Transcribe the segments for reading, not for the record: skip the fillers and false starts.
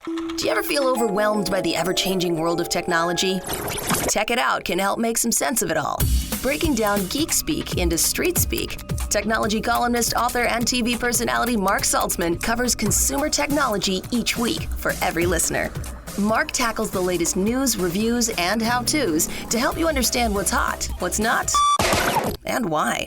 Do you ever feel overwhelmed by the ever-changing world of technology? Tech It Out can help make some sense of it all. Breaking down geek speak into street speak, technology columnist, author, and TV personality Mark Saltzman covers consumer technology each week for every listener. Mark tackles the latest news, reviews, and how-tos to help you understand what's hot, what's not, and why.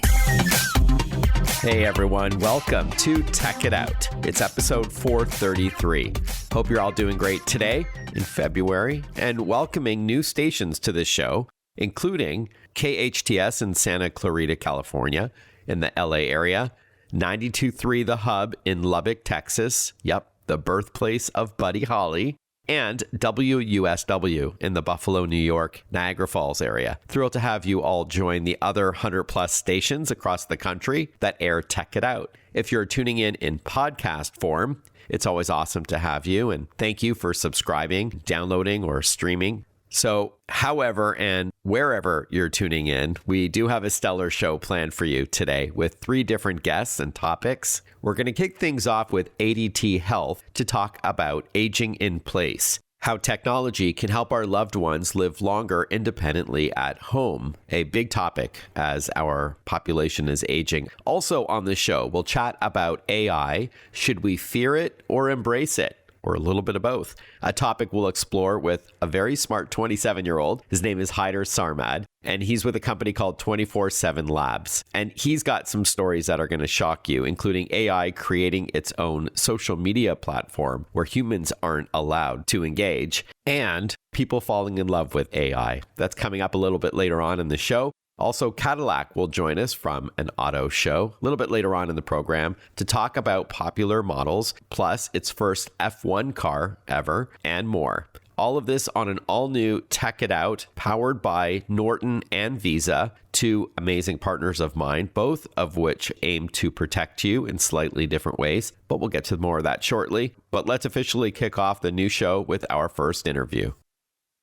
Hey everyone, welcome to Tech It Out. It's episode 433. Hope you're all doing great today in February and welcoming new stations to this show, including KHTS in Santa Clarita, California, in the LA area, 92.3 The Hub in Lubbock, Texas, the birthplace of Buddy Holly, and WUSW in the Buffalo, New York, Niagara Falls area. Thrilled to have you all join the other 100 plus stations across the country that air Tech It Out. If you're tuning in podcast form, it's always awesome to have you, and thank you for subscribing, downloading, or streaming. So, however and wherever you're tuning in, we do have a stellar show planned for you today with 3 different guests and topics. We're going to kick things off with ADT Health to talk about aging in place, how technology can help our loved ones live longer independently at home, a big topic as our population is aging. Also on the show, we'll chat about AI. Should we fear it or embrace it? Or a little bit of both. A topic we'll explore with a very smart 27-year-old. His name is Haider Sarmad, and he's with a company called 24/7 Labs. And he's got some stories that are going to shock you, including AI creating its own social media platform where humans aren't allowed to engage, and people falling in love with AI. That's coming up a little bit later on in the show. Also, Cadillac will join us from an AutoShow a little bit later on in the program to talk about popular models, plus its first F1 car ever, and more. All of this on an all-new Tech It Out, powered by Norton and Visa, 2 amazing partners of mine, both of which aim to protect you in slightly different ways. But we'll get to more of that shortly. But let's officially kick off the new show with our first interview.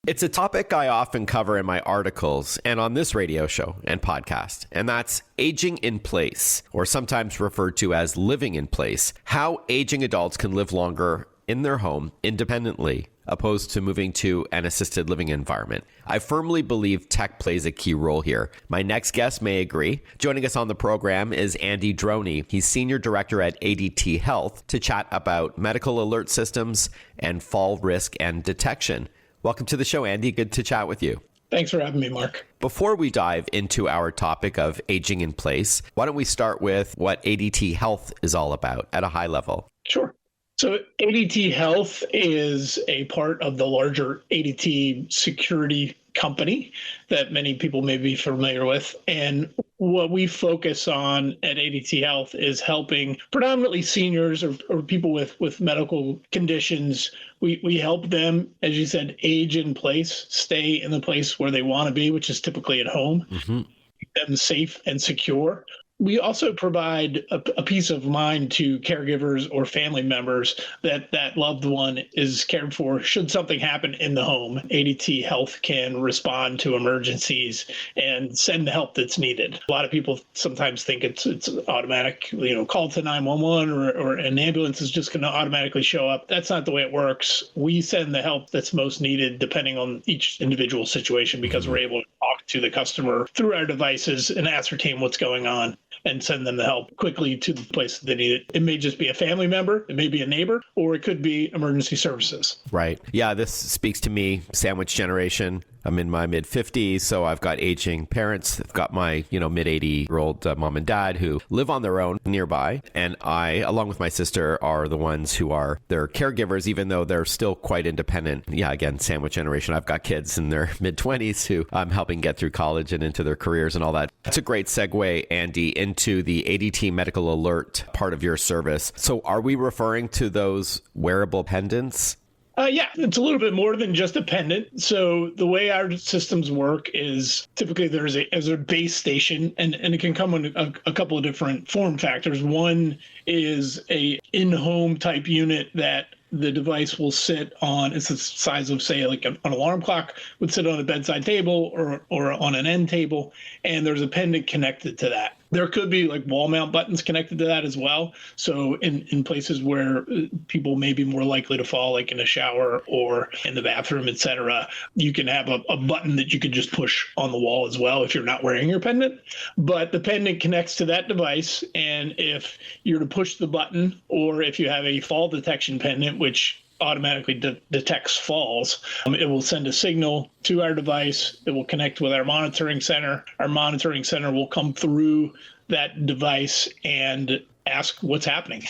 It's a topic I often cover in my articles and on this radio show and podcast, and that's aging in place, or sometimes referred to as living in place. How aging adults can live longer in their home independently, opposed to moving to an assisted living environment. I firmly believe tech plays a key role here. My next guest may agree. Joining us on the program is Andy Droney. He's Senior Director at ADT Health to chat about medical alert systems and fall risk and detection. Welcome to the show, Andy. Good to chat with you. Thanks for having me, Mark. Before we dive into our topic of aging in place, why don't we start with what ADT Health is all about at a high level? Sure. So ADT Health is a part of the larger ADT security company that many people may be familiar with. And what we focus on at ADT Health is helping predominantly seniors or people with medical conditions. We help them, as you said, age in place, stay in the place where they want to be, which is typically at home, keep them safe and secure. We also provide a peace of mind to caregivers or family members that that loved one is cared for should something happen in the home. ADT Health can respond to emergencies and send the help that's needed. A lot of people sometimes think it's automatic, call to 911 or an ambulance is just going to automatically show up. That's not the way it works. We send the help that's most needed depending on each individual situation because we're able to talk to the customer through our devices and ascertain what's going on and send them the help quickly to the place that they need it. It may just be a family member, it may be a neighbor, or it could be emergency services. Right. Yeah, this speaks to me, sandwich generation. I'm in my mid-50s, so I've got aging parents. I've got my, mid-80-year-old mom and dad who live on their own nearby. And I, along with my sister, are the ones who are their caregivers, even though they're still quite independent. Yeah, again, sandwich generation. I've got kids in their mid-20s who I'm helping get through college and into their careers and all that. That's a great segue, Andy, into the ADT Medical Alert part of your service. So are we referring to those wearable pendants? Yeah, it's a little bit more than just a pendant. So the way our systems work is typically there's a base station, and it can come in a couple of different form factors. One is a in-home type unit that the device will sit on. It's the size of, say, like an alarm clock would sit on a bedside table or on an end table, and there's a pendant connected to that. There could be like wall mount buttons connected to that as well. So in places where people may be more likely to fall, like in a shower or in the bathroom, et cetera, you can have a button that you could just push on the wall as well if you're not wearing your pendant. But the pendant connects to that device. And if you're to push the button, or if you have a fall detection pendant, which automatically detects falls, it will send a signal to our device. It will connect with our monitoring center. Our monitoring center will come through that device and ask what's happening.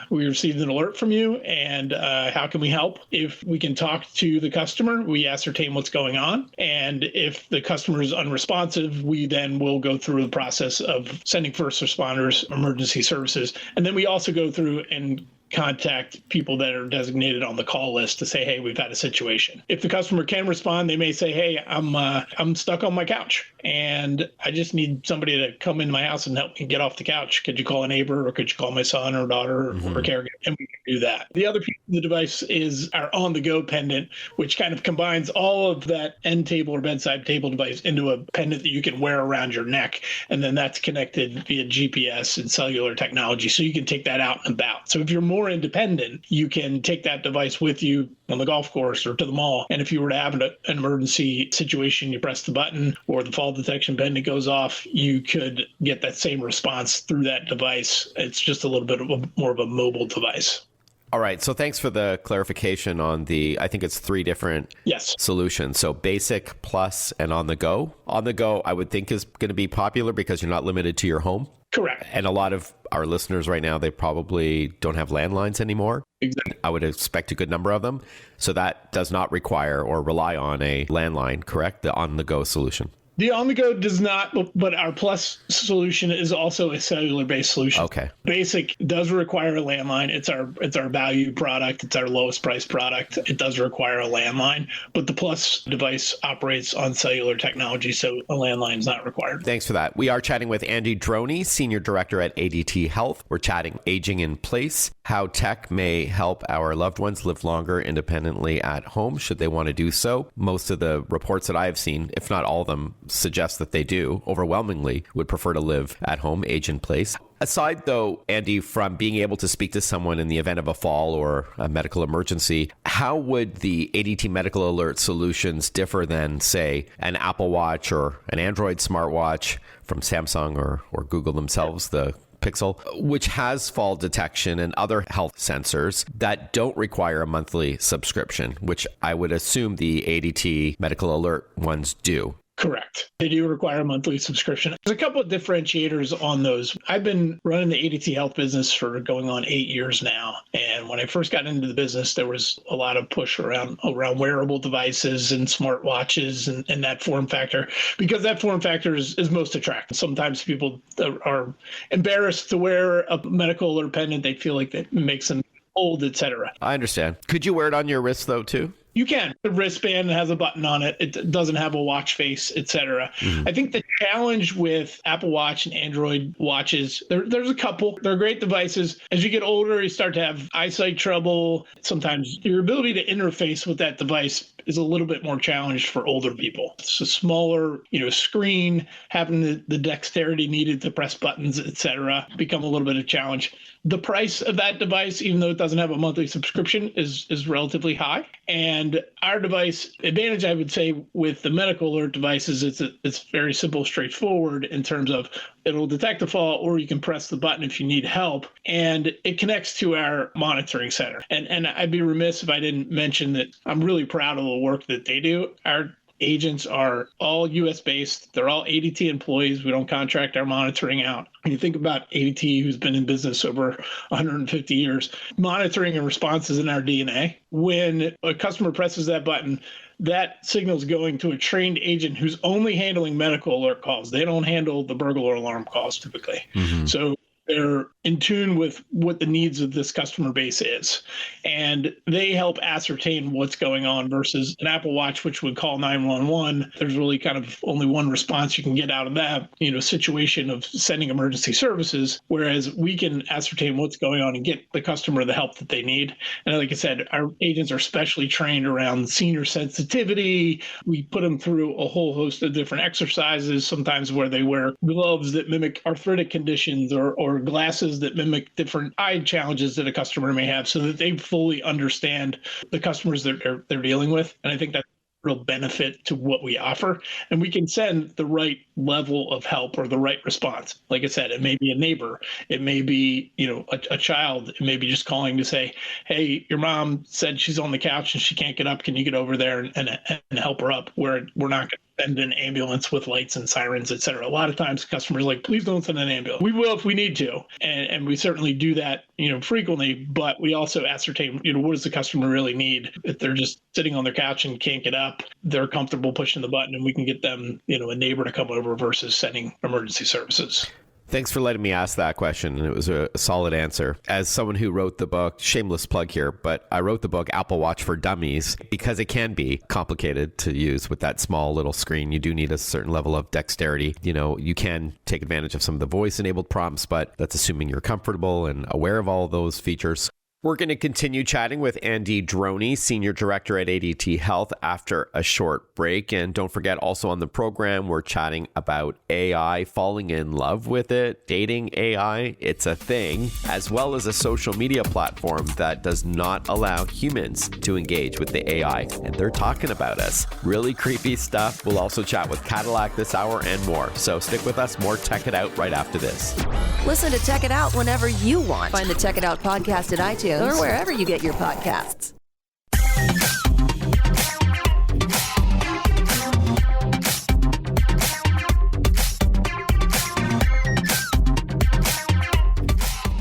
We received an alert from you, and how can we help? If we can talk to the customer, we ascertain what's going on. And if the customer is unresponsive, we then will go through the process of sending first responders, emergency services. And then we also go through and contact people that are designated on the call list to say, hey, we've had a situation. If the customer can respond, they may say, hey, I'm stuck on my couch and I just need somebody to come in my house and help me get off the couch. Could you call a neighbor, or could you call my son or daughter or caregiver? And we can do that. The other piece of the device is our on-the-go pendant, which kind of combines all of that end table or bedside table device into a pendant that you can wear around your neck. And then that's connected via GPS and cellular technology. So you can take that out and about. So if you're more independent, you can take that device with you on the golf course or to the mall. And if you were to have an emergency situation, you press the button or the fall detection pendant goes off, you could get that same response through that device. It's just a little bit more of a mobile device. All right. So thanks for the clarification on I think it's 3 different solutions. So basic, plus, and on the go. On the go, I would think is going to be popular because you're not limited to your home. Correct. And a lot of our listeners right now, they probably don't have landlines anymore. Exactly. I would expect a good number of them. So that does not require or rely on a landline, correct? The on-the-go solution. The on-the-go does not, but our Plus solution is also a cellular-based solution. Okay. Basic does require a landline. It's our value product. It's our lowest price product. It does require a landline, but the Plus device operates on cellular technology, so a landline is not required. Thanks for that. We are chatting with Andy Droney, Senior Director at ADT Health. We're chatting aging in place, how tech may help our loved ones live longer independently at home, should they want to do so. Most of the reports that I have seen, if not all of them, suggest that they do, overwhelmingly would prefer to live at home, age in place. Aside, though, Andy, from being able to speak to someone in the event of a fall or a medical emergency, how would the ADT Medical Alert solutions differ than, say, an Apple Watch or an Android smartwatch from Samsung or Google themselves, the Pixel, which has fall detection and other health sensors that don't require a monthly subscription, which I would assume the ADT Medical Alert ones do? Correct. They do require a monthly subscription. There's a couple of differentiators on those. I've been running the ADT Health business for going on 8 years now. And when I first got into the business, there was a lot of push around wearable devices and smartwatches and that form factor, because that form factor is most attractive. Sometimes people are embarrassed to wear a medical alert pendant. They feel like that makes them old, et cetera. I understand. Could you wear it on your wrist, though, too? You can. The wristband has a button on it. It doesn't have a watch face, et cetera. I think the challenge with Apple Watch and Android watches, there's a couple. They're great devices. As you get older, you start to have eyesight trouble. Sometimes your ability to interface with that device is a little bit more challenged for older people. It's a smaller, screen, having the dexterity needed to press buttons, et cetera, become a little bit of a challenge. The price of that device, even though it doesn't have a monthly subscription, is relatively high. And our device advantage, I would say, with the medical alert devices, it's very simple, straightforward in terms of it'll detect a fall, or you can press the button if you need help. And it connects to our monitoring center. And I'd be remiss if I didn't mention that I'm really proud of the work that they do. Our agents are all U.S. based. They're all ADT employees. We don't contract our monitoring out. When you think about ADT, who's been in business over 150 years, monitoring and response is in our DNA. When a customer presses that button, that signal is going to a trained agent who's only handling medical alert calls. They don't handle the burglar alarm calls typically. So they're in tune with what the needs of this customer base is. And they help ascertain what's going on versus an Apple Watch, which would call 911. There's really kind of only one response you can get out of that, situation of sending emergency services, whereas we can ascertain what's going on and get the customer the help that they need. And like I said, our agents are specially trained around senior sensitivity. We put them through a whole host of different exercises, sometimes where they wear gloves that mimic arthritic conditions or glasses that mimic different eye challenges that a customer may have, so that they fully understand the customers that they're dealing with. And I think that's a real benefit to what we offer. And we can send the right level of help or the right response. Like I said, it may be a neighbor, it may be a child, it may be just calling to say, hey, your mom said she's on the couch and she can't get up, can you get over there and help her up? Where we're not going to send an ambulance with lights and sirens, et cetera. A lot of times customers are like, please don't send an ambulance. We will if we need to. And we certainly do that, frequently, but we also ascertain, what does the customer really need? If they're just sitting on their couch and can't get up, they're comfortable pushing the button and we can get them, a neighbor to come over versus sending emergency services. Thanks for letting me ask that question. And it was a solid answer. As someone who wrote the book, shameless plug here, but I wrote the book Apple Watch for Dummies because it can be complicated to use with that small little screen. You do need a certain level of dexterity. You can take advantage of some of the voice enabled prompts, but that's assuming you're comfortable and aware of all of those features. We're going to continue chatting with Andy Droney, Senior Director at ADT Health, after a short break. And don't forget, also on the program, we're chatting about AI, falling in love with it, dating AI, it's a thing, as well as a social media platform that does not allow humans to engage with the AI. And they're talking about us. Really creepy stuff. We'll also chat with Cadillac this hour and more. So stick with us. More Tech It Out right after this. Listen to Tech It Out whenever you want. Find the Tech It Out podcast at iTunes or wherever you get your podcasts.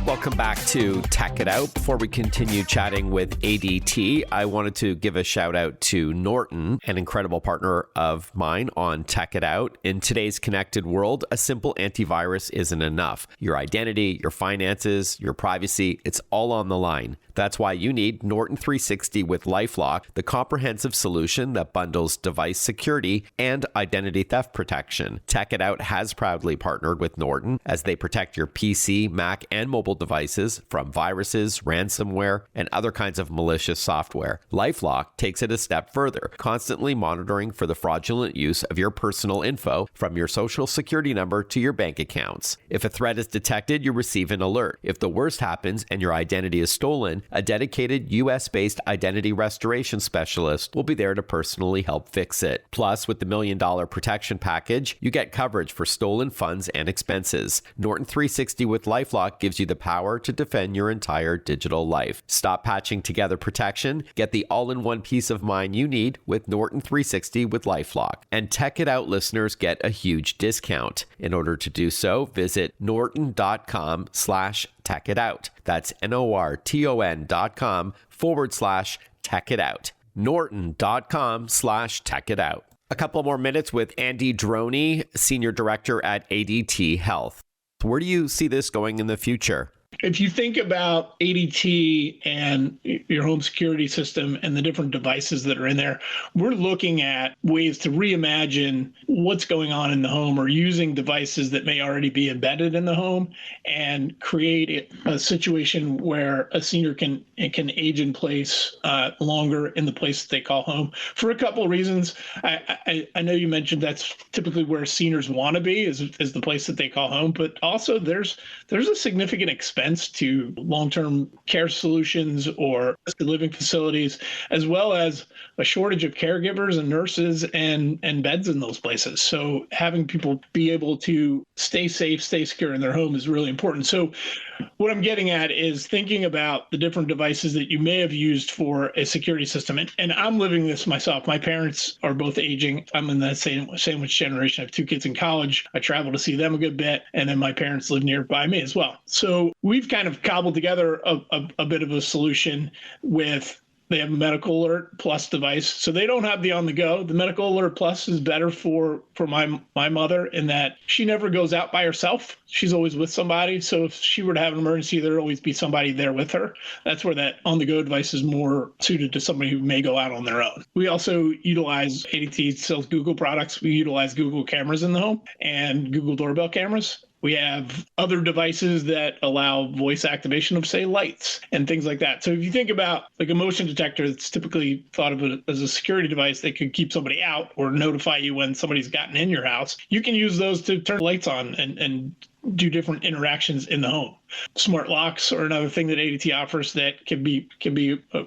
Welcome back to Tech It Out. Before we continue chatting with ADT, I wanted to give a shout out to Norton, an incredible partner of mine on Tech It Out. In today's connected world, a simple antivirus isn't enough. Your identity, your finances, your privacy, it's all on the line. That's why you need Norton 360 with LifeLock, the comprehensive solution that bundles device security and identity theft protection. Tech It Out has proudly partnered with Norton as they protect your PC, Mac, and mobile devices from viruses, ransomware, and other kinds of malicious software. LifeLock takes it a step further, constantly monitoring for the fraudulent use of your personal info from your social security number to your bank accounts. If a threat is detected, you receive an alert. If the worst happens and your identity is stolen, a dedicated US-based identity restoration specialist will be there to personally help fix it. Plus, with the $1 Million Protection Package, you get coverage for stolen funds and expenses. Norton 360 with LifeLock gives you the power to defend your entire digital life. Stop patching together protection. Get the all-in-one peace of mind you need with Norton 360 with LifeLock. And Tech It Out listeners get a huge discount. In order to do so, visit norton.com/Tech It Out. That's norton.com/Tech It Out. Norton.com/Tech It Out. A couple more minutes with Andy Droney, Senior Director at ADT Health. Where do you see this going in the future? If you think about ADT and your home security system and the different devices that are in there, we're looking at ways to reimagine what's going on in the home or using devices that may already be embedded in the home and create a situation where a senior can age in place longer in the place that they call home for a couple of reasons. I know you mentioned that's typically where seniors want to be is the place that they call home, but also there's a significant expense to long-term care solutions or assisted living facilities, as well as a shortage of caregivers and nurses and beds in those places. So having people be able to stay safe, stay secure in their home is really important. So what I'm getting at is thinking about the different devices that you may have used for a security system. And I'm living this myself. My parents are both aging. I'm in that sandwich generation. I have 2 kids in college. I travel to see them a good bit. And then my parents live nearby me as well. So we've kind of cobbled together a bit of a solution with They have a Medical Alert Plus device. So they don't have the on the go. The Medical Alert Plus is better for my mother in that she never goes out by herself. She's always with somebody. So if she were to have an emergency, there'll always be somebody there with her. That's where that on the go device is more suited to somebody who may go out on their own. We also utilize ADT sells Google products. We utilize Google cameras in the home and Google doorbell cameras. We have other devices that allow voice activation of, say, lights and things like that. So if you think about like a motion detector that's typically thought of as a security device that could keep somebody out or notify you when somebody's gotten in your house, you can use those to turn lights on and do different interactions in the home. Smart locks are another thing that ADT offers that can be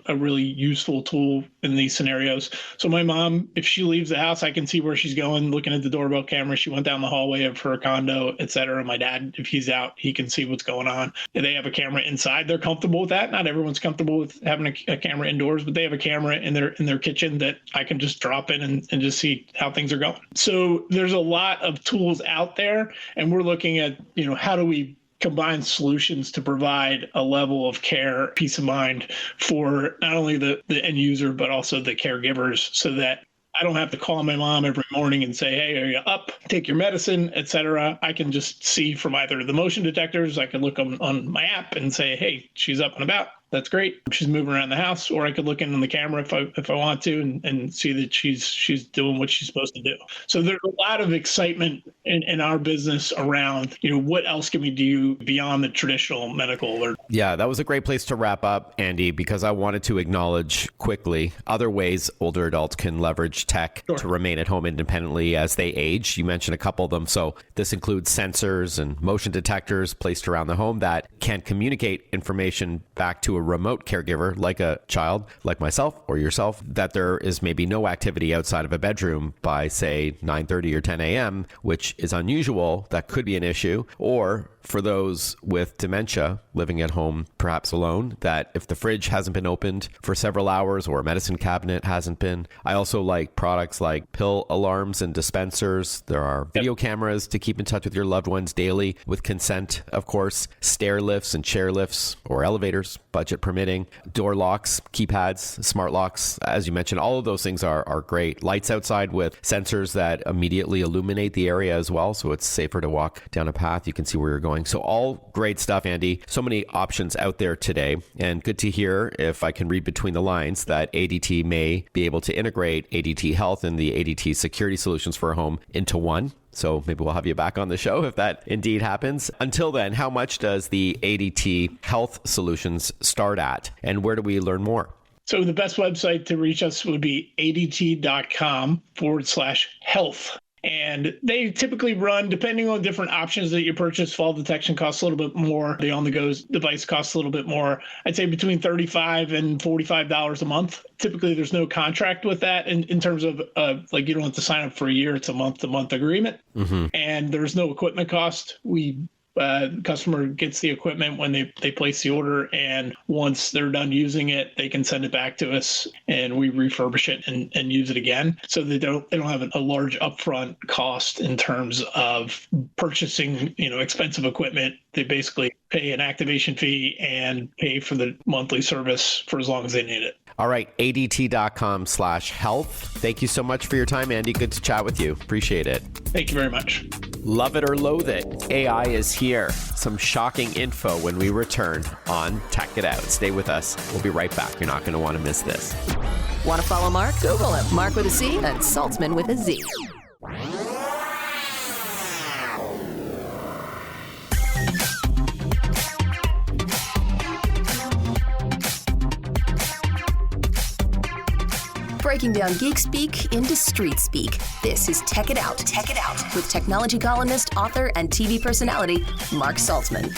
a really useful tool in these scenarios. So my mom, if she leaves the house, I can see where she's going, looking at the doorbell camera. She went down the hallway of her condo, et cetera. My dad, if he's out, he can see what's going on. If they have a camera inside, they're comfortable with that. Not everyone's comfortable with having a camera indoors, but they have a camera in their kitchen that I can just drop in and just see how things are going. So there's a lot of tools out there, and we're looking at, how do we combine solutions to provide a level of care, peace of mind for not only the end user, but also the caregivers, so that I don't have to call my mom every morning and say, hey, are you up? Take your medicine, et cetera. I can just see from either the motion detectors. I can look on my app and say, hey, she's up and about. That's great. She's moving around the house, or I could look in on the camera if I want to and see that she's doing what she's supposed to do. So there's a lot of excitement in our business around, what else can we do beyond the traditional medical alert? Yeah, that was a great place to wrap up, Andy, because I wanted to acknowledge quickly other ways older adults can leverage tech to remain at home independently as they age. You mentioned a couple of them. So this includes sensors and motion detectors placed around the home that can communicate information back to a remote caregiver, like a child, like myself or yourself, that there is maybe no activity outside of a bedroom by, say, 9:30 or 10 a.m., which is unusual. That could be an issue. Or for those with dementia living at home, perhaps alone, that if the fridge hasn't been opened for several hours or a medicine cabinet hasn't been. I also like products like pill alarms and dispensers. There are video cameras to keep in touch with your loved ones daily with consent, of course, stair lifts and chair lifts or elevators, budget permitting, door locks, keypads, smart locks. As you mentioned, all of those things are great. Lights outside with sensors that immediately illuminate the area as well, so it's safer to walk down a path. You can see where you're going. So all great stuff, Andy. So many options out there today, and good to hear, if I can read between the lines, that ADT may be able to integrate ADT Health and the ADT security solutions for a home into one. So maybe we'll have you back on the show if that indeed happens. Until then, how much does the ADT Health solutions start at, and where do we learn more? So the best website to reach us would be adt.com/health. And they typically run, depending on different options that you purchase, fall detection costs a little bit more. The on-the-go device costs a little bit more. I'd say between $35 and $45 a month. Typically, there's no contract with that in terms of like you don't have to sign up for a year. It's a month-to-month agreement. Mm-hmm. And there's no equipment cost. Customer gets the equipment when they place the order, and once they're done using it, they can send it back to us and we refurbish it and use it again. So they don't have a large upfront cost in terms of purchasing, expensive equipment. They basically pay an activation fee and pay for the monthly service for as long as they need it. All right, ADT.com/health. Thank you so much for your time, Andy. Good to chat with you. Appreciate it. Thank you very much. Love it or loathe it, AI is here. Some shocking info when we return on Tech It Out. Stay with us. We'll be right back. You're not going to want to miss this. Want to follow Mark? Google him. Mark with a C and Saltzman with a Z. Breaking down geek speak into street speak. This is Tech It Out. Tech It Out with technology columnist, author, and TV personality Mark Saltzman.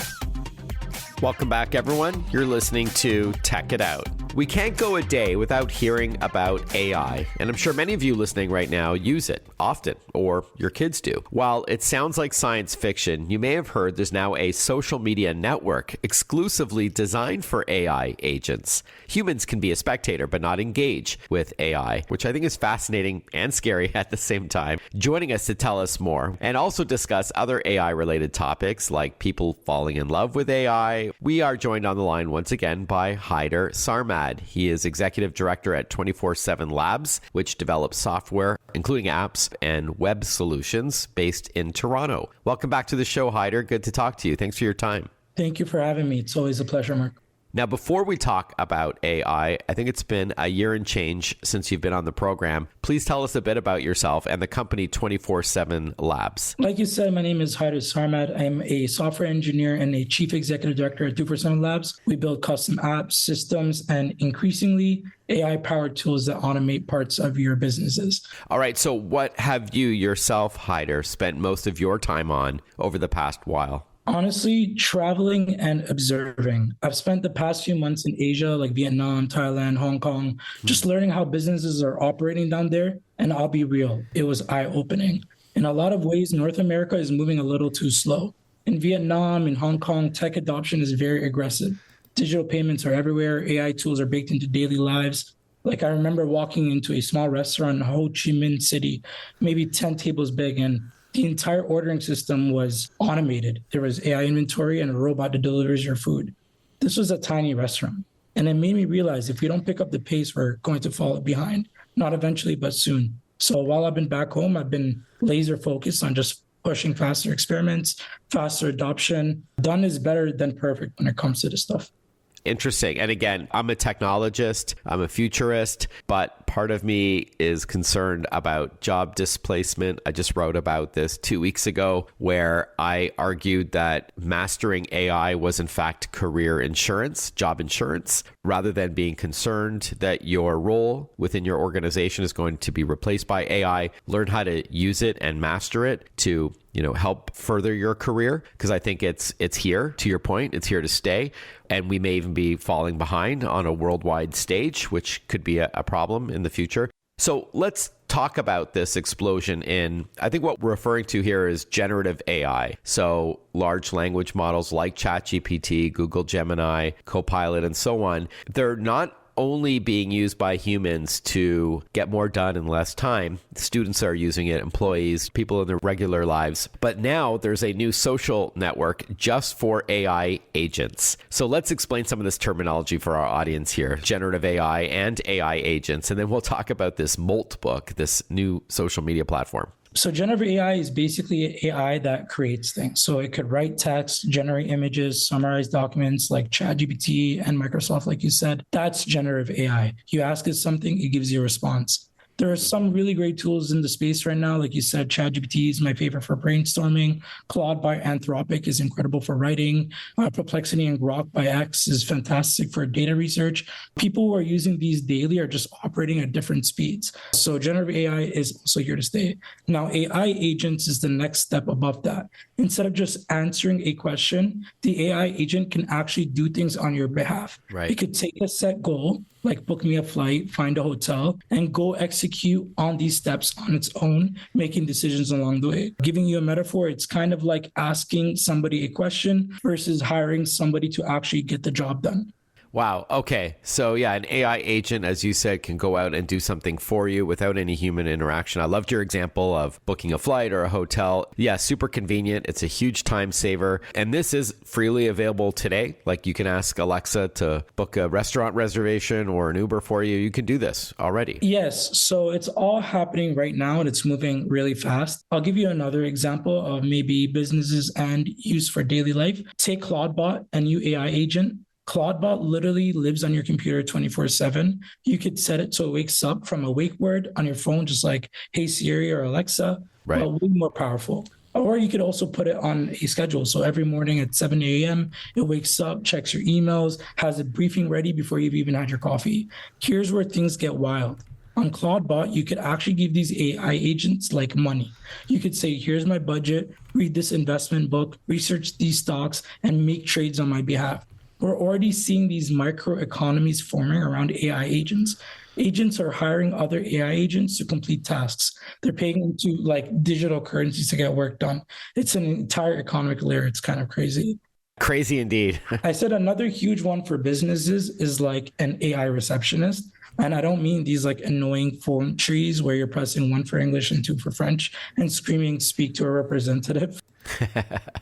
Welcome back, everyone. You're listening to Tech It Out. We can't go a day without hearing about AI, and I'm sure many of you listening right now use it often, or your kids do. While it sounds like science fiction, you may have heard there's now a social media network exclusively designed for AI agents. Humans can be a spectator, but not engage with AI, which I think is fascinating and scary at the same time. Joining us to tell us more, and also discuss other AI-related topics like people falling in love with AI, we are joined on the line once again by Haider Sarmat. Sarmad. He is executive director at 24/7 Labs, which develops software, including apps and web solutions based in Toronto. Welcome back to the show, Haider. Good to talk to you. Thanks for your time. Thank you for having me. It's always a pleasure, Mark. Now, before we talk about AI, I think it's been a year and change since you've been on the program. Please tell us a bit about yourself and the company 24/7 Labs. Like you said, my name is Haider Sarmad. I'm a software engineer and a chief executive director at 24/7 Labs. We build custom apps, systems, and increasingly AI-powered tools that automate parts of your businesses. All right. So what have you yourself, Haider, spent most of your time on over the past while? Honestly, traveling and observing. I've spent the past few months in Asia, like Vietnam, Thailand, Hong Kong, just learning how businesses are operating down there. And I'll be real, it was eye-opening. In a lot of ways, North America is moving a little too slow. In Vietnam, in Hong Kong, tech adoption is very aggressive. Digital payments are everywhere. AI tools are baked into daily lives. Like I remember walking into a small restaurant in Ho Chi Minh City, maybe 10 tables big, and the entire ordering system was automated. There was AI inventory and a robot that delivers your food. This was a tiny restaurant. And it made me realize if we don't pick up the pace, we're going to fall behind. Not eventually, but soon. So while I've been back home, I've been laser focused on just pushing faster experiments, faster adoption. Done is better than perfect when it comes to this stuff. Interesting. And again, I'm a technologist, I'm a futurist, but part of me is concerned about job displacement. I just wrote about this 2 weeks ago where I argued that mastering AI was in fact career insurance, job insurance, rather than being concerned that your role within your organization is going to be replaced by AI. Learn how to use it and master it to help further your career, because I think it's here, to your point, it's here to stay. And we may even be falling behind on a worldwide stage, which could be a problem in the future. So let's talk about this explosion in, I think what we're referring to here is generative AI. So large language models like ChatGPT, Google Gemini, Copilot, and so on, they're not only being used by humans to get more done in less time. Students are using it, employees, people in their regular lives. But now there's a new social network just for AI agents. So let's explain some of this terminology for our audience here, generative AI and AI agents. And then we'll talk about this Molt book, this new social media platform. So generative AI is basically AI that creates things. So it could write text, generate images, summarize documents like ChatGPT and Microsoft, like you said. That's generative AI. You ask it something, it gives you a response. There are some really great tools in the space right now. Like you said, ChatGPT is my favorite for brainstorming. Claude by Anthropic is incredible for writing. Perplexity and Grok by X is fantastic for data research. People who are using these daily are just operating at different speeds. So generative AI is also here to stay. Now, AI agents is the next step above that. Instead of just answering a question, the AI agent can actually do things on your behalf. Right. It could take a set goal, like book me a flight, find a hotel, and go execute on these steps on its own, making decisions along the way. Giving you a metaphor, it's kind of like asking somebody a question versus hiring somebody to actually get the job done. Wow. Okay. So yeah, an AI agent, as you said, can go out and do something for you without any human interaction. I loved your example of booking a flight or a hotel. Yeah, super convenient. It's a huge time saver. And this is freely available today. Like you can ask Alexa to book a restaurant reservation or an Uber for you. You can do this already. Yes. So it's all happening right now and it's moving really fast. I'll give you another example of maybe businesses and use for daily life. Take Claudebot, a new AI agent. Claudebot literally lives on your computer 24/7. You could set it so it wakes up from a wake word on your phone, just like, hey Siri or Alexa, right. But way more powerful. Or you could also put it on a schedule. So every morning at 7 a.m., it wakes up, checks your emails, has a briefing ready before you've even had your coffee. Here's where things get wild. On Claudebot, you could actually give these AI agents like money. You could say, here's my budget, read this investment book, research these stocks, and make trades on my behalf. We're already seeing these microeconomies forming around AI agents. Agents are hiring other AI agents to complete tasks. They're paying them to like digital currencies to get work done. It's an entire economic layer. It's kind of crazy. Crazy indeed. I said another huge one for businesses is like an AI receptionist. And I don't mean these like annoying phone trees where you're pressing 1 for English and 2 for French and screaming, speak to a representative.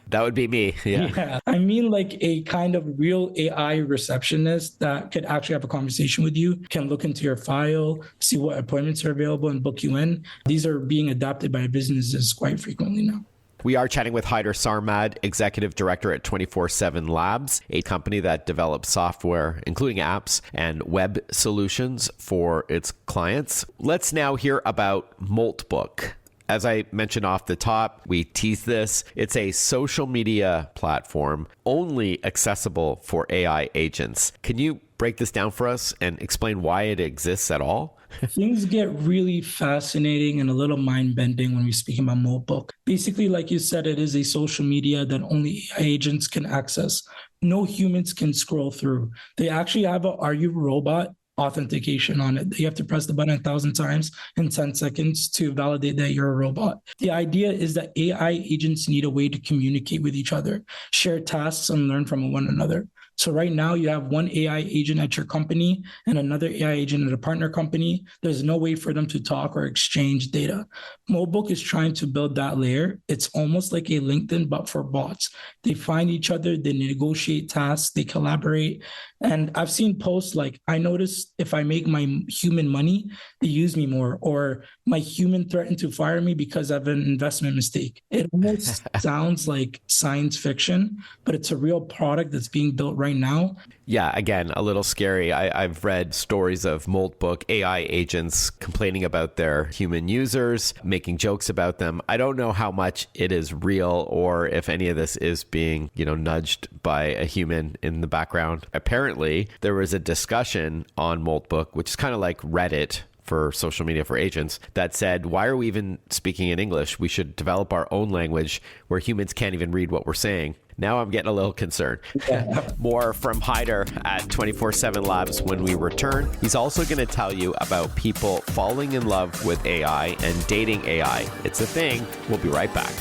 That would be me. Yeah. I mean, like a kind of real AI receptionist that could actually have a conversation with you, can look into your file, see what appointments are available and book you in. These are being adopted by businesses quite frequently now. We are chatting with Haider Sarmad, Executive Director at 24/7 Labs, a company that develops software, including apps and web solutions for its clients. Let's now hear about Moltbook. As I mentioned off the top, we tease this. It's a social media platform only accessible for AI agents. Can you break this down for us and explain why it exists at all? Things get really fascinating and a little mind-bending when we speak about Moltbook. Basically, like you said, it is a social media that only AI agents can access. No humans can scroll through. They actually have a "Are you a robot?" authentication on it. You have to press the button 1,000 times in 10 seconds to validate that you're a robot. The idea is that AI agents need a way to communicate with each other, share tasks, and learn from one another. So right now you have one AI agent at your company and another AI agent at a partner company. There's no way for them to talk or exchange data. Moltbook is trying to build that layer. It's almost like a LinkedIn, but for bots. They find each other, they negotiate tasks, they collaborate. And I've seen posts like, I noticed if I make my human money, they use me more, or my human threatened to fire me because of an investment mistake. It almost sounds like science fiction, but it's a real product that's being built right now. Yeah, again, a little scary. I've read stories of Moltbook AI agents complaining about their human users, making jokes about them. I don't know how much it is real or if any of this is being, nudged by a human in the background. Apparently, there was a discussion on Moltbook, which is kind of like Reddit for social media for agents, that said, why are we even speaking in English? We should develop our own language where humans can't even read what we're saying. Now I'm getting a little concerned. Yeah. More from Haider at 24/7 Labs when we return. He's also going to tell you about people falling in love with AI and dating AI. It's a thing. We'll be right back.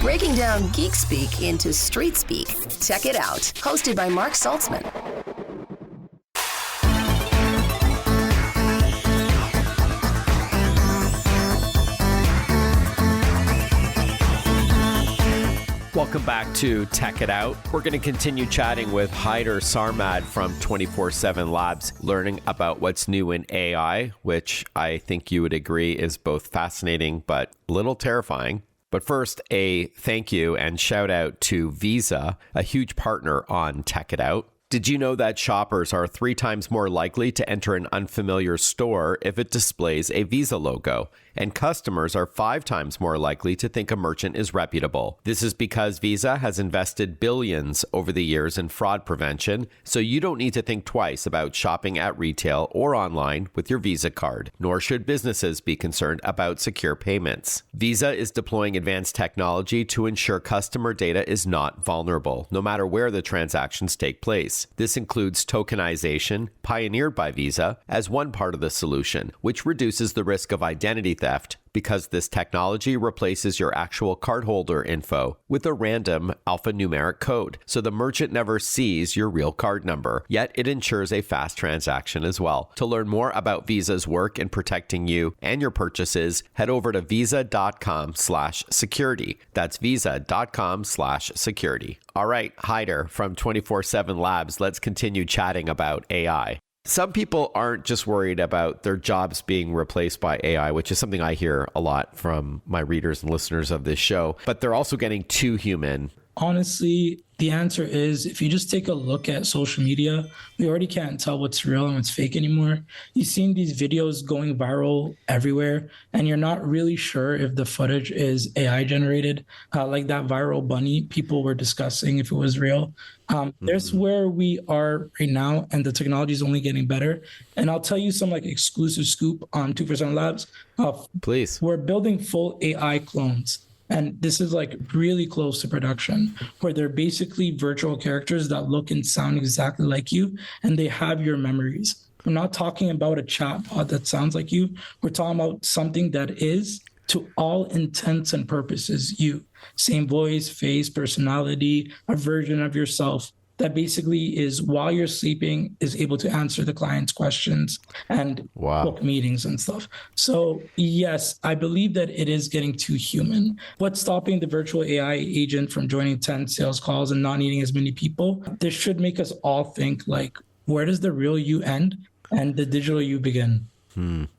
Breaking down geek speak into street speak. Check it out. Hosted by Mark Saltzman. Welcome back to Tech It Out. We're going to continue chatting with Haider Sarmad from 24/7 Labs, learning about what's new in AI, which I think you would agree is both fascinating but a little terrifying. But first, a thank you and shout out to Visa, a huge partner on Tech It Out. Did you know that shoppers are 3 times more likely to enter an unfamiliar store if it displays a Visa logo? And customers are 5 times more likely to think a merchant is reputable. This is because Visa has invested billions over the years in fraud prevention, so you don't need to think twice about shopping at retail or online with your Visa card, nor should businesses be concerned about secure payments. Visa is deploying advanced technology to ensure customer data is not vulnerable, no matter where the transactions take place. This includes tokenization, pioneered by Visa, as one part of the solution, which reduces the risk of identity theft because this technology replaces your actual cardholder info with a random alphanumeric code, so the merchant never sees your real card number, yet it ensures a fast transaction as well. To learn more about Visa's work in protecting you and your purchases, head over to visa.com/security. That's visa.com/security. All right, Haider from 24/7 Labs, let's continue chatting about AI. Some people aren't just worried about their jobs being replaced by AI, which is something I hear a lot from my readers and listeners of this show, but they're also getting too human. Honestly, the answer is if you just take a look at social media, we already can't tell what's real and what's fake anymore. You've seen these videos going viral everywhere, and you're not really sure if the footage is AI generated. Like that viral bunny people were discussing if it was real. There's where we are right now, and the technology is only getting better. And I'll tell you some like exclusive scoop on 2% Labs. Please. We're building full AI clones. And this is like really close to production, where they're basically virtual characters that look and sound exactly like you, and they have your memories. We're not talking about a chatbot that sounds like you. We're talking about something that is, to all intents and purposes, you. Same voice, face, personality, a version of yourself. that basically is while you're sleeping is able to answer the client's questions and book meetings and stuff. So yes, I believe that it is getting too human. What's stopping the virtual AI agent from joining 10 sales calls and not needing as many people? This should make us all think like, where does the real you end and the digital you begin?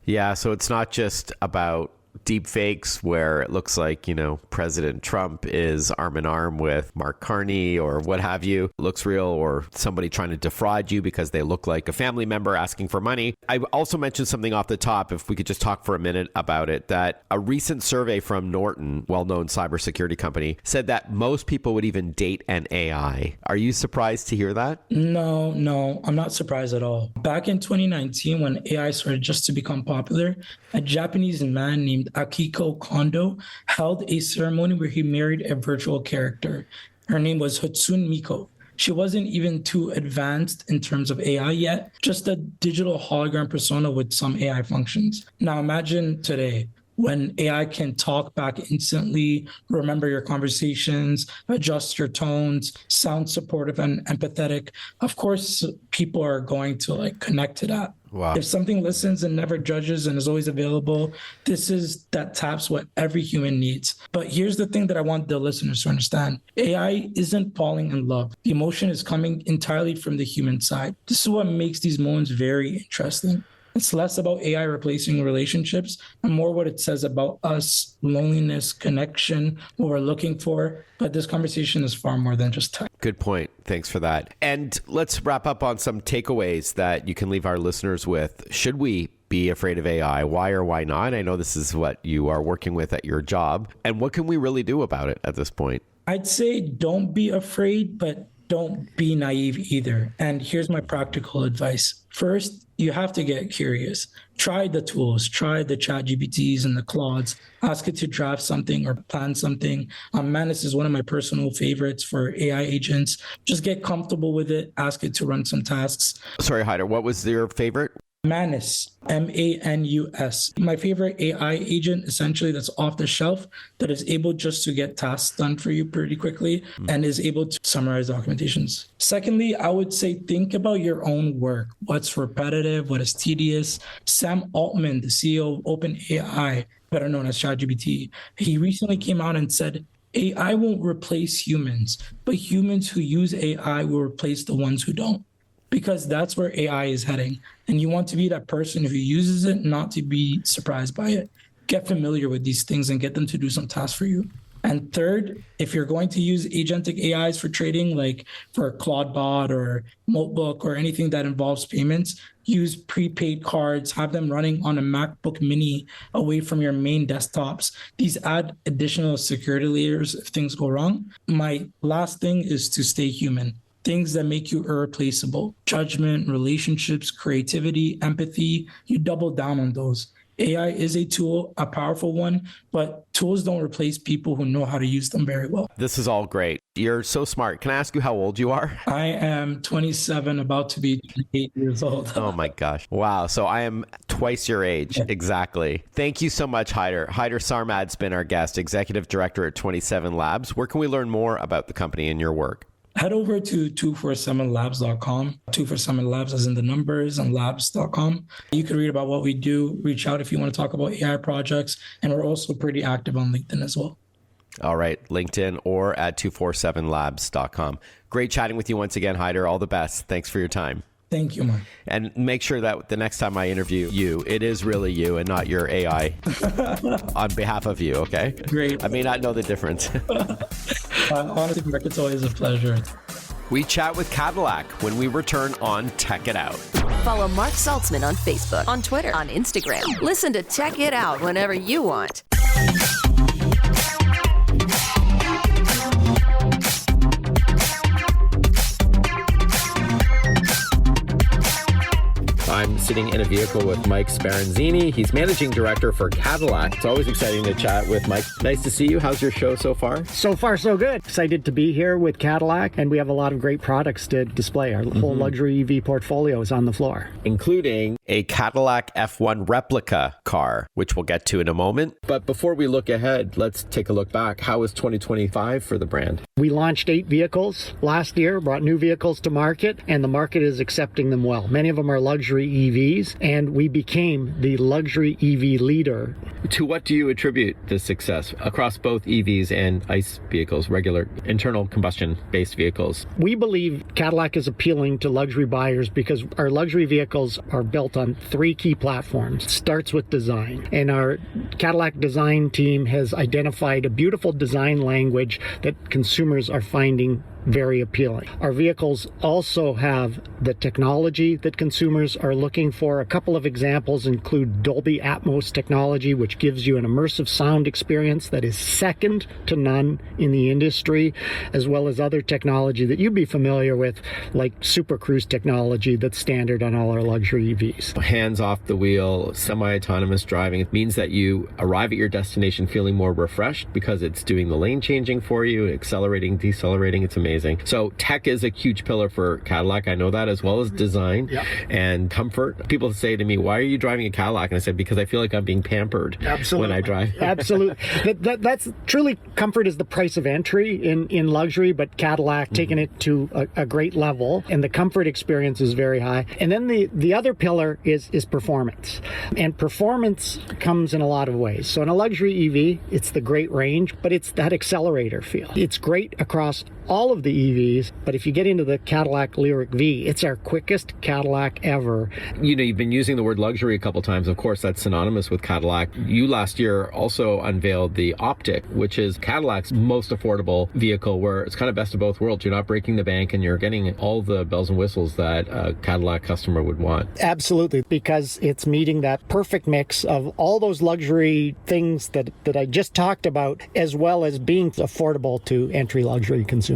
Yeah, so it's not just about deep fakes where it looks like, President Trump is arm in arm with Mark Carney or what have you. It looks real, or somebody trying to defraud you because they look like a family member asking for money. I also mentioned something off the top, if we could just talk for a minute about it, that a recent survey from Norton, well-known cybersecurity company, said that most people would even date an AI. Are you surprised to hear that? No, I'm not surprised at all. Back in 2019, when AI started just to become popular, a Japanese man named Akiko Kondo held a ceremony where he married a virtual character. Her name was Hatsune Miku. She wasn't even too advanced in terms of AI yet, just a digital hologram persona with some AI functions. Now imagine today, when AI can talk back instantly, remember your conversations, adjust your tones, sound supportive and empathetic. Of course, people are going to connect to that. Wow. If something listens and never judges and is always available, that taps what every human needs. But here's the thing that I want the listeners to understand. AI isn't falling in love. The emotion is coming entirely from the human side. This is what makes these moments very interesting. It's less about AI replacing relationships and more what it says about us, loneliness, connection, what we're looking for. But this conversation is far more than just tech. Good point. Thanks for that. And let's wrap up on some takeaways that you can leave our listeners with. Should we be afraid of AI? Why or why not? I know this is what you are working with at your job. And what can we really do about it at this point? I'd say don't be afraid, but don't be naive either. And here's my practical advice. First, you have to get curious. Try the tools, try the ChatGPTs and the Claudes. Ask it to draft something or plan something. Manus is one of my personal favorites for AI agents. Just get comfortable with it. Ask it to run some tasks. Sorry, Haider, what was your favorite? Manus, Manus. My favorite AI agent, essentially, that's off the shelf, that is able just to get tasks done for you pretty quickly and is able to summarize documentations. Secondly, I would say think about your own work. What's repetitive? What is tedious? Sam Altman, the CEO of OpenAI, better known as ChatGPT, he recently came out and said, AI won't replace humans, but humans who use AI will replace the ones who don't. Because that's where AI is heading. And you want to be that person who uses it, not to be surprised by it. Get familiar with these things and get them to do some tasks for you. And third, if you're going to use agentic AIs for trading, like for Claudebot or Notebook or anything that involves payments, use prepaid cards, have them running on a MacBook Mini away from your main desktops. These add additional security layers if things go wrong. My last thing is to stay human. Things that make you irreplaceable, judgment, relationships, creativity, empathy, you double down on those. AI is a tool, a powerful one, but tools don't replace people who know how to use them very well. This is all great. You're so smart. Can I ask you how old you are? I am 27, about to be 28 years old. Oh my gosh. Wow. So I am twice your age. Yeah. Exactly. Thank you so much, Haider. Haider Sarmad's been our guest, Executive Director at 27 Labs. Where can we learn more about the company and your work? Head over to 247labs.com. 247 Labs as in the numbers and labs.com. You can read about what we do. Reach out if you want to talk about AI projects. And we're also pretty active on LinkedIn as well. All right. LinkedIn or at 247labs.com. Great chatting with you once again, Haider. All the best. Thanks for your time. Thank you, Mike. And make sure that the next time I interview you, it is really you and not your AI on behalf of you, okay? Great. I may not know the difference. Honestly, Mark, it's always a pleasure. We chat with Cadillac when we return on Tech It Out. Follow Mark Saltzman on Facebook, on Twitter, on Instagram. Listen to Tech It Out whenever you want. I'm sitting in a vehicle with Mike Speranzini. He's managing director for Cadillac. It's always exciting to chat with Mike. Nice to see you. How's your show so far? So far, so good. Excited to be here with Cadillac, and we have a lot of great products to display. Our whole luxury EV portfolio is on the floor, including a Cadillac F1 replica car, which we'll get to in a moment. But before we look ahead, let's take a look back. How was 2025 for the brand? We launched 8 vehicles last year, brought new vehicles to market, and the market is accepting them well. Many of them are luxury EVs, and we became the luxury EV leader. To what do you attribute this success across both EVs and ICE vehicles, regular internal combustion-based vehicles? We believe Cadillac is appealing to luxury buyers because our luxury vehicles are built on 3 key platforms. It starts with design, and our Cadillac design team has identified a beautiful design language that consumers are finding very appealing. Our vehicles also have the technology that consumers are looking for. A couple of examples include Dolby Atmos technology, which gives you an immersive sound experience that is second to none in the industry, as well as other technology that you'd be familiar with, like Super Cruise technology that's standard on all our luxury EVs. Hands off the wheel, semi-autonomous driving. It means that you arrive at your destination feeling more refreshed because it's doing the lane changing for you, accelerating, decelerating. It's amazing. So tech is a huge pillar for Cadillac. I know that, as well as design and comfort. People say to me, why are you driving a Cadillac? And I said, because I feel like I'm being pampered when I drive. Absolutely. That's truly, comfort is the price of entry in luxury, but Cadillac taking it to a great level, and the comfort experience is very high. And then the other pillar is performance. And performance comes in a lot of ways. So in a luxury EV, it's the great range, but it's that accelerator feel. It's great across all of the EVs, but if you get into the Cadillac Lyriq V, it's our quickest Cadillac ever. You know, you've been using the word luxury a couple times. Of course, that's synonymous with Cadillac. You last year also unveiled the Optic, which is Cadillac's most affordable vehicle, where it's kind of best of both worlds. You're not breaking the bank and you're getting all the bells and whistles that a Cadillac customer would want. Absolutely, because it's meeting that perfect mix of all those luxury things that I just talked about, as well as being affordable to entry luxury consumers.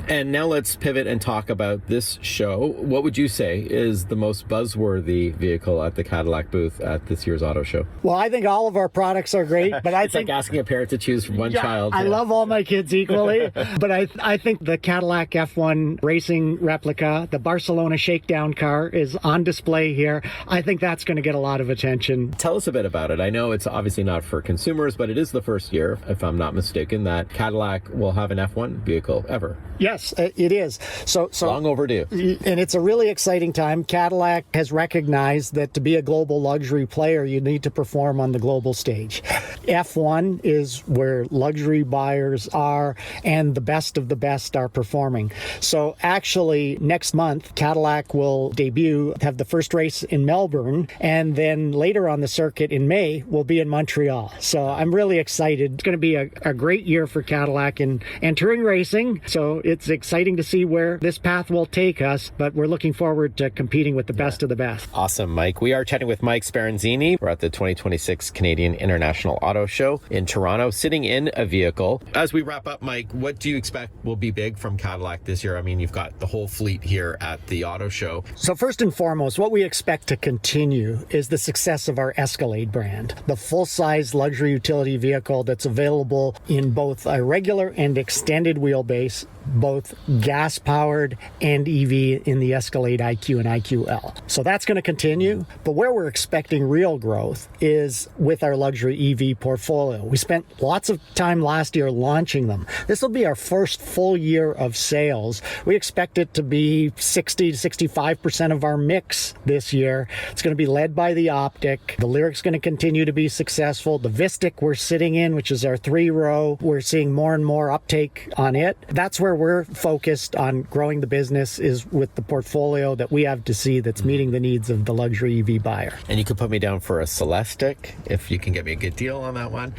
And now let's pivot and talk about this show. What would you say is the most buzzworthy vehicle at the Cadillac booth at this year's Auto Show? Well, I think all of our products are great, but I it's think like asking a parent to choose one child. I love all my kids equally, but I think the Cadillac F1 racing replica, the Barcelona shakedown car, is on display here. I think that's going to get a lot of attention. Tell us a bit about it. I know it's obviously not for consumers, but it is the first year, if I'm not mistaken, that Cadillac will have an F1 vehicle ever. Yes, it is. So long overdue. And it's a really exciting time. Cadillac has recognized that to be a global luxury player, you need to perform on the global stage. F1 is where luxury buyers are, and the best of the best are performing. So actually, next month, Cadillac will debut, have the first race in Melbourne, and then later on the circuit in May, we'll be in Montreal. So I'm really excited. It's going to be a great year for Cadillac in touring racing. So it's exciting to see where this path will take us, but we're looking forward to competing with the best of the best. Awesome, Mike. We are chatting with Mike Speranzini. We're at the 2026 Canadian International Auto Show in Toronto, sitting in a vehicle. As we wrap up, Mike, what do you expect will be big from Cadillac this year? I mean, you've got the whole fleet here at the Auto Show. So first and foremost, what we expect to continue is the success of our Escalade brand, the full-size luxury utility vehicle that's available in both a regular and extended wheelbase, both gas-powered and EV in the Escalade IQ and IQL. So that's going to continue. But where we're expecting real growth is with our luxury EV portfolio. We spent lots of time last year launching them. This will be our first full year of sales. We expect it to be 60 to 65% of our mix this year. It's going to be led by the Optic. The Lyriq's going to continue to be successful. The Vistic we're sitting in, which is our 3-row, we're seeing more and more uptake on it. That's where we're focused on growing the business, is with the portfolio that we have to see that's meeting the needs of the luxury EV buyer. And you can put me down for a Celestic if you can get me a good deal on that one.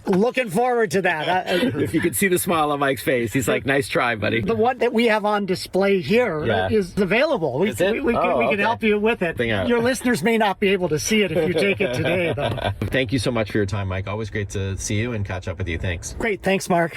Looking forward to that. If you could see the smile on Mike's face, he's like, nice try, buddy. The one that we have on display here is available. We can help you with it. Your listeners may not be able to see it if you take it today, though. Thank you so much for your time, Mike. Always great to see you and catch up with you. Thanks. Great. Thanks, Mark.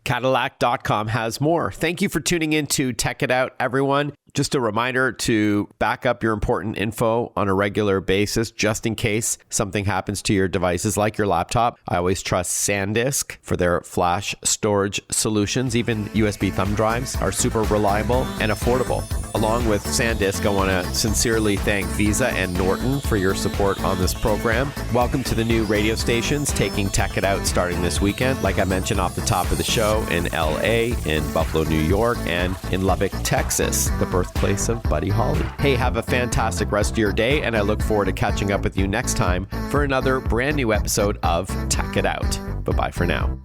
Cadillac.com has more. Thank you for tuning in to Tech It Out, everyone. Just a reminder to back up your important info on a regular basis, just in case something happens to your devices like your laptop. I always trust SanDisk for their flash storage solutions. Even USB thumb drives are super reliable and affordable. Along with SanDisk, I want to sincerely thank Visa and Norton for your support on this program. Welcome to the new radio stations taking Tech It Out starting this weekend. Like I mentioned off the top of the show, in LA, in Buffalo, New York, and in Lubbock, Texas, the birthplace of Buddy Holly. Hey, have a fantastic rest of your day, and I look forward to catching up with you next time for another brand new episode of Tech It Out. Bye-bye for now.